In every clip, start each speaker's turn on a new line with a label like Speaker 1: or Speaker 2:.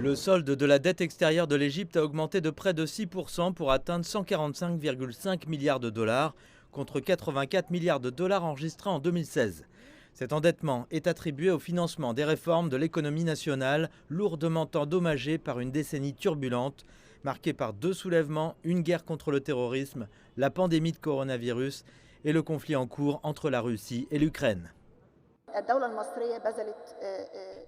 Speaker 1: Le solde de la dette extérieure de l'Égypte a augmenté de près de 6% pour atteindre 145,5 milliards de dollars contre 84 milliards de dollars enregistrés en 2016. Cet endettement est attribué au financement des réformes de l'économie nationale, lourdement endommagée par une décennie turbulente, marquée par 2 soulèvements, une guerre contre le terrorisme, la pandémie de coronavirus et le conflit en cours entre la Russie et l'Ukraine.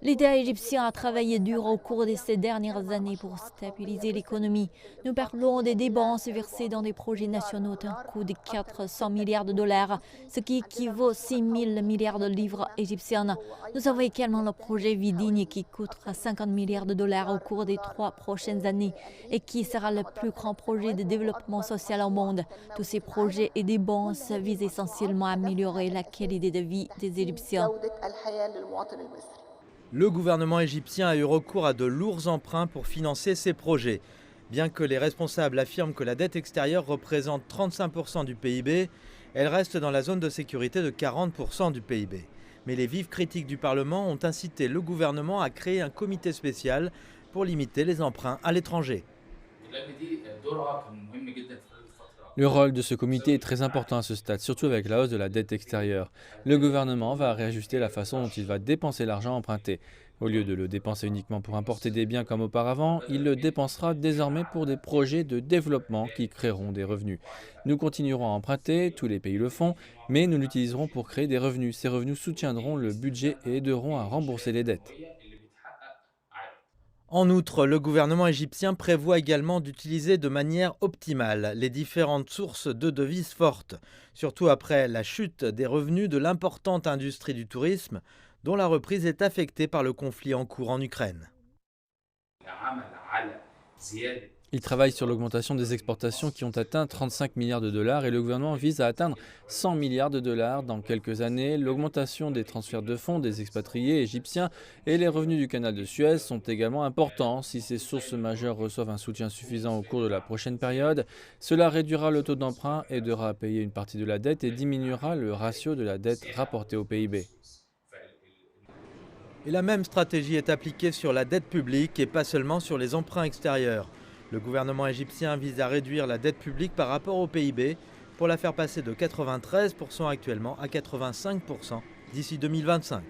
Speaker 2: L'État égyptien a travaillé dur au cours de ces dernières années pour stabiliser l'économie. Nous parlons des dépenses versées dans des projets nationaux d'un coût de 400 milliards de dollars, ce qui équivaut à 6 000 milliards de livres égyptiennes. Nous avons également le projet Vidigne qui coûtera 50 milliards de dollars au cours des 3 prochaines années et qui sera le plus grand projet de développement social au monde. Tous ces projets et dépenses visent essentiellement à améliorer la qualité de vie des Égyptiens.
Speaker 1: Le gouvernement égyptien a eu recours à de lourds emprunts pour financer ces projets. Bien que les responsables affirment que la dette extérieure représente 35% du PIB, elle reste dans la zone de sécurité de 40% du PIB. Mais les vives critiques du Parlement ont incité le gouvernement à créer un comité spécial pour limiter les emprunts à l'étranger.
Speaker 3: Le rôle de ce comité est très important à ce stade, surtout avec la hausse de la dette extérieure. Le gouvernement va réajuster la façon dont il va dépenser l'argent emprunté. Au lieu de le dépenser uniquement pour importer des biens comme auparavant, il le dépensera désormais pour des projets de développement qui créeront des revenus. Nous continuerons à emprunter, tous les pays le font, mais nous l'utiliserons pour créer des revenus. Ces revenus soutiendront le budget et aideront à rembourser les dettes.
Speaker 1: En outre, le gouvernement égyptien prévoit également d'utiliser de manière optimale les différentes sources de devises fortes, surtout après la chute des revenus de l'importante industrie du tourisme, dont la reprise est affectée par le conflit en cours en Ukraine.
Speaker 3: Il travaille sur l'augmentation des exportations qui ont atteint 35 milliards de dollars et le gouvernement vise à atteindre 100 milliards de dollars dans quelques années. L'augmentation des transferts de fonds des expatriés égyptiens et les revenus du canal de Suez sont également importants. Si ces sources majeures reçoivent un soutien suffisant au cours de la prochaine période, cela réduira le taux d'emprunt, aidera à payer une partie de la dette et diminuera le ratio de la dette rapportée au PIB.
Speaker 1: Et la même stratégie est appliquée sur la dette publique et pas seulement sur les emprunts extérieurs. Le gouvernement égyptien vise à réduire la dette publique par rapport au PIB pour la faire passer de 93% actuellement à 85% d'ici 2025.